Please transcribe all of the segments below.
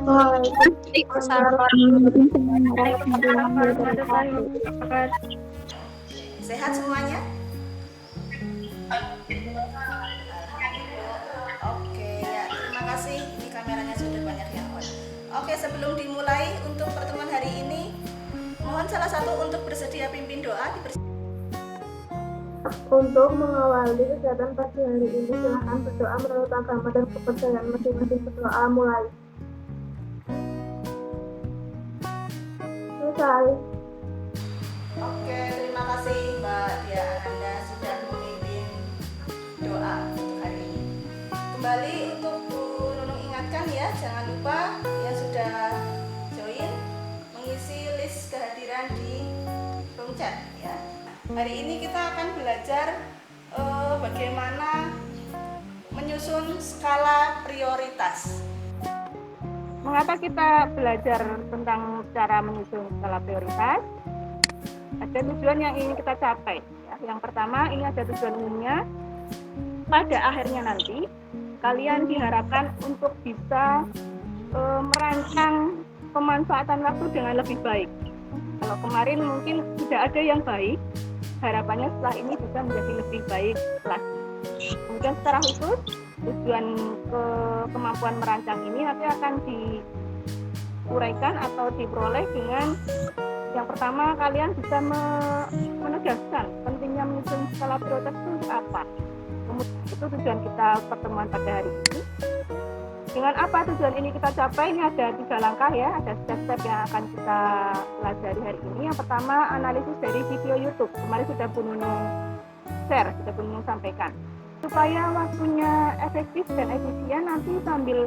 Waalaikumsalam warahmatullahi wabarakatuh. Sehat semuanya? Oke ya, terima kasih. Ini kameranya sudah banyak yang on. Oke, sebelum dimulai untuk pertemuan hari ini, mohon salah satu untuk bersedia pimpin doa. Untuk mengawali kegiatan pagi hari ini, silakan berdoa menurut agama dan kepercayaan masing-masing. Berdoa mulai. Selesai. Oke, terima kasih Mbak Dia Anda sudah memimpin doa untuk hari ini. Kembali untuk Bu Nunung ingatkan ya, jangan lupa yang sudah join mengisi list kehadiran di room chat ya. Hari ini kita akan belajar bagaimana menyusun skala prioritas. Mengapa kita belajar tentang cara menyusun skala prioritas? Ada tujuan yang ingin kita capai. Ya. Yang pertama, ini ada tujuan umumnya. Pada akhirnya nanti, kalian diharapkan untuk bisa merancang pemanfaatan waktu dengan lebih baik. Kalau kemarin mungkin tidak ada yang baik, harapannya setelah ini bisa menjadi lebih baik lagi. Kemudian secara khusus, tujuan kemampuan merancang ini nanti akan diuraikan atau diperoleh dengan yang pertama, kalian bisa menegaskan pentingnya menyusun skala prioritas itu untuk apa. Kemudian itu tujuan kita pertemuan pada hari ini. Dengan apa tujuan ini kita capai? Ini ada 3 langkah ya, ada step-step yang akan kita pelajari hari ini. Yang pertama, analisis dari video YouTube. Kemarin sudah Bu Nunung share, sudah Bu Nunung sampaikan. Supaya waktunya efektif dan efisien, nanti sambil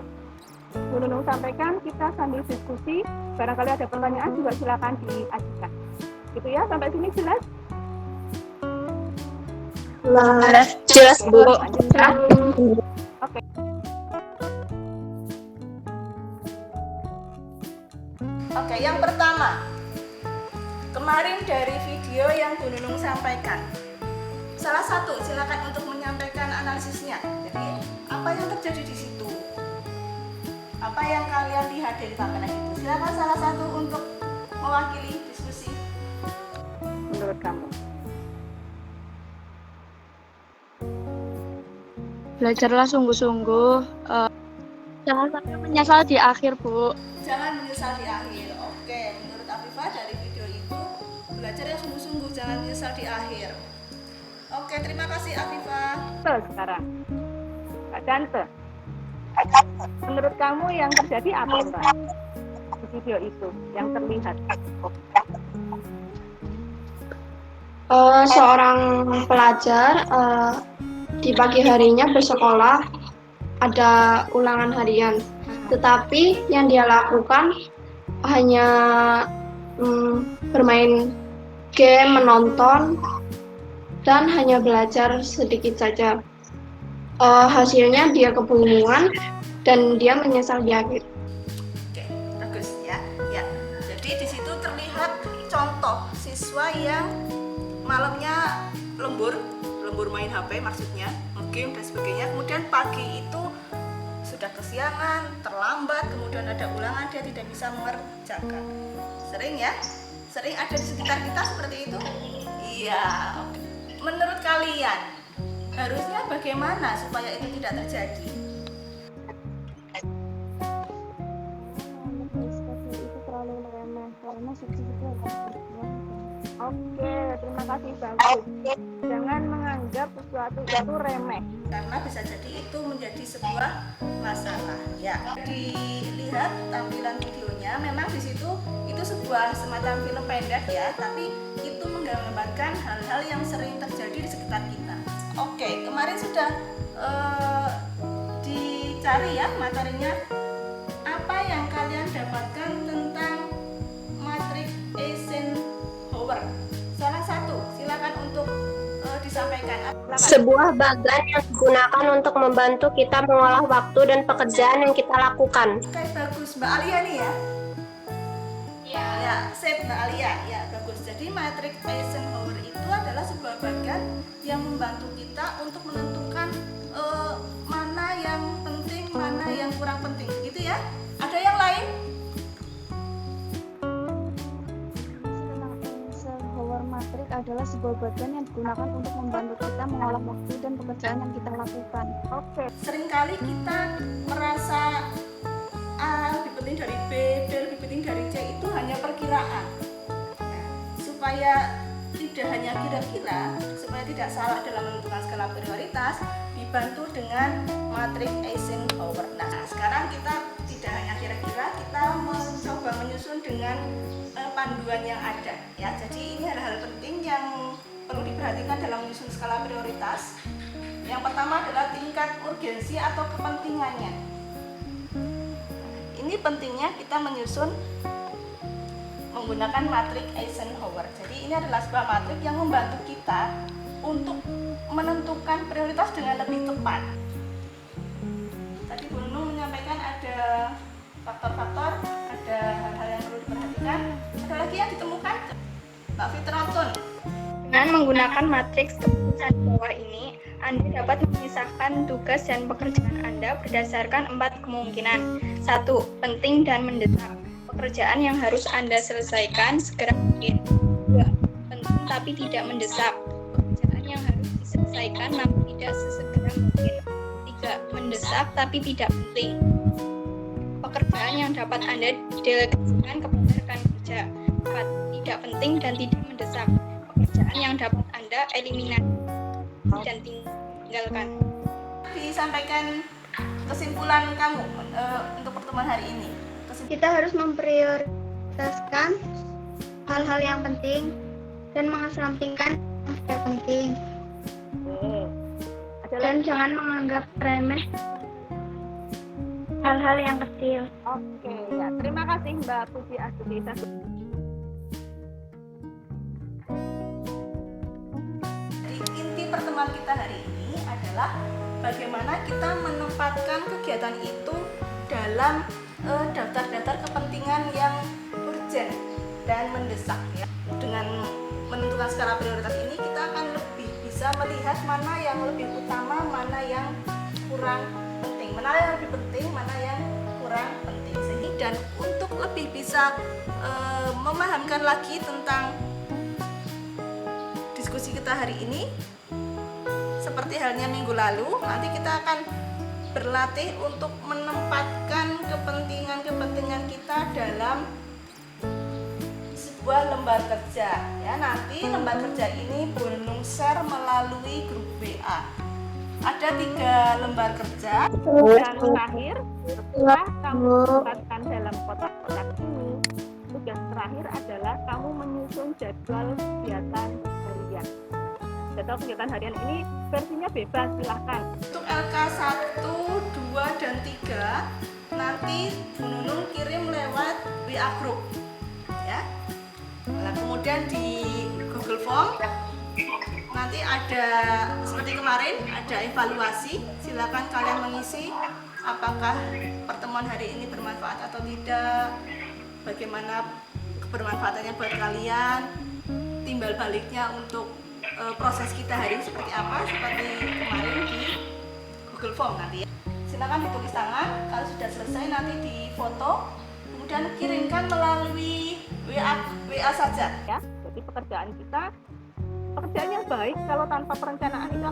Bu Nunung sampaikan, kita sambil diskusi. Barangkali ada pertanyaan juga silakan diajukan. Gitu ya, sampai sini jelas? Jelas, Bu. Oke. Oke, yang pertama, kemarin dari video yang Bu Nunung sampaikan, salah satu silakan untuk menyampaikan analisisnya. Jadi apa yang terjadi di situ? Apa yang kalian lihat dari pameran itu? Silakan salah satu untuk mewakili diskusi. Menurut kamu? Belajarlah sungguh-sungguh. Jangan sampai menyesal di akhir, Bu. Jangan menyesal di akhir. Oke, menurut Afifah dari video itu, belajar yang sungguh-sungguh, jangan menyesal di akhir. Oke, terima kasih Afifah. Sekarang, Kak Dante. Menurut kamu yang terjadi apa, Mbak? Di video itu, yang terlihat. Seorang pelajar di pagi harinya bersekolah, ada ulangan harian, tetapi yang dia lakukan hanya bermain game, menonton, dan hanya belajar sedikit saja. Hasilnya dia kebingungan dan dia menyesal di akhir. Oke, bagus ya. Ya, jadi di situ terlihat contoh siswa yang malamnya lembur main HP maksudnya, game dan sebagainya. Kemudian pagi itu sudah kesiangan, terlambat, kemudian ada ulangan, dia tidak bisa mengerjakan. Sering ya? Sering ada di sekitar kita seperti itu? Iya. Oke. Menurut kalian, harusnya bagaimana supaya itu tidak terjadi? Oke, terima kasih, bagus. Jangan menganggap sesuatu itu remeh. Karena bisa jadi itu menjadi sebuah masalah. Ya, dilihat tampilan videonya, memang di situ itu sebuah semacam film pendek ya, tapi itu menggambarkan hal-hal yang sering terjadi di sekitar kita. Oke, kemarin sudah dicari ya materinya. Apa yang kalian dapatkan tentang matriks Eisenhower? Salah satu, silakan untuk disampaikan. Sebuah bagan yang digunakan untuk membantu kita mengolah waktu dan pekerjaan yang kita lakukan. Oke, bagus Mbak Alia nih ya. Ya, sip Mbak Alia. Ya, bagus. Jadi matriks Eisenhower itu adalah sebuah bagan yang membantu kita untuk menentukan mana yang penting, mana yang kurang penting, gitu ya. Ada yang lain lain? Eisenhower matrix adalah sebuah bagian yang digunakan untuk membantu kita mengolah waktu dan pekerjaan yang kita lakukan. Oke. Seringkali kita merasa A lebih penting dari B, B lebih penting dari C, itu hanya perkiraan. Nah, supaya tidak hanya kira-kira, supaya tidak salah dalam menentukan skala prioritas, dibantu dengan matriks Eisenhower. Nah, sekarang kita tidak hanya kira-kira, kita mencoba menyusun dengan panduan yang ada. Ya, jadi ini hal-hal penting yang perlu diperhatikan dalam menyusun skala prioritas. Yang pertama adalah tingkat urgensi atau kepentingannya. Ini pentingnya kita menyusun menggunakan matriks Eisenhower. Jadi ini adalah sebuah matriks yang membantu kita untuk menentukan prioritas dengan lebih tepat. Tadi Bu Nunung menyampaikan ada faktor-faktor, ada hal-hal yang perlu diperhatikan. Ada lagi yang ditemukan? Mbak Fitratun. Dengan menggunakan matriks keputusan di bawah ini, Anda dapat memisahkan tugas dan pekerjaan Anda berdasarkan 4 kemungkinan. 1. Penting dan mendesak. Pekerjaan yang harus Anda selesaikan segera mungkin. 2. Penting tapi tidak mendesak. Pekerjaan yang harus diselesaikan namun tidak sesegera mungkin. 3. Mendesak tapi tidak penting. Pekerjaan yang dapat Anda delegasikan kepada rekan kerja. 4. Tidak penting dan tidak mendesak. Pekerjaan yang dapat Anda eliminasi dan tinggalkan. Disampaikan kesimpulan kamu untuk pertemuan hari ini. Kita harus memprioritaskan hal-hal yang penting dan mengesampingkan yang tidak penting. Dan jangan menganggap remeh hal-hal yang kecil. Oke, ya. Terima kasih Mbak Puji Astuti. Inti pertemuan kita hari ini adalah bagaimana kita menempatkan kegiatan itu dalam daftar-daftar kepentingan yang urgent dan mendesak. Ya. Dengan menentukan skala prioritas ini kita akan lebih bisa melihat mana yang lebih utama, mana yang kurang penting, mana yang lebih penting, mana yang kurang penting. Dan untuk lebih bisa memahamkan lagi tentang diskusi kita hari ini, seperti halnya minggu lalu, nanti kita akan berlatih untuk menempatkan kepentingan-kepentingan kita dalam sebuah lembar kerja. Ya, nanti lembar kerja ini Bu Nunung share melalui grup WA. Ada 3 lembar kerja. Dan terakhir, setelah kamu tempatkan dalam kotak-kotak ini, tugas terakhir adalah kamu menyusun jadwal kegiatan harian. Jadwal kegiatan harian ini versinya bebas, silahkan. Untuk LK 1, 2, dan 3 nanti Bu Nunung kirim lewat WA group. Ya. Nah, kemudian di Google Form nanti ada seperti kemarin ada evaluasi. Silakan kalian mengisi apakah pertemuan hari ini bermanfaat atau tidak, bagaimana kebermanfaatannya buat kalian, timbal baliknya untuk proses kita hari ini seperti apa, seperti kemarin di Google Form nanti ya. Silakan ditulis tangan, kalau sudah selesai nanti difoto, kemudian kirimkan melalui WA saja. Ya, jadi pekerjaan yang baik kalau tanpa perencanaan itu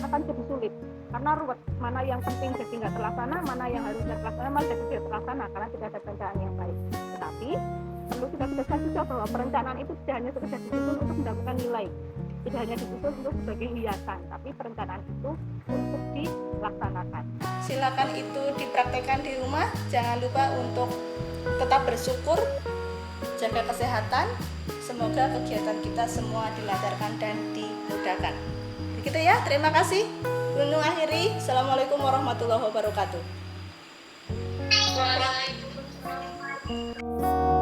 akan jadi sulit karena ruwet, mana yang penting jadi nggak terlaksana, mana yang harusnya terlaksana malah jadi tidak terlaksana karena tidak ada perencanaan yang baik. Tetapi perlu kita tegaskan juga bahwa perencanaan itu tidak hanya sekedar disusun untuk mendapatkan nilai, tidak hanya disusun untuk sebagai hiasan, tapi perencanaan itu untuk dilaksanakan. Silakan itu dipraktekkan di rumah. Jangan lupa untuk tetap bersyukur, jaga kesehatan. Semoga kegiatan kita semua dilancarkan dan dimudahkan. Begitu ya, terima kasih. Bu Nunung akhiri. Assalamualaikum warahmatullahi wabarakatuh. Waalaikumsalam.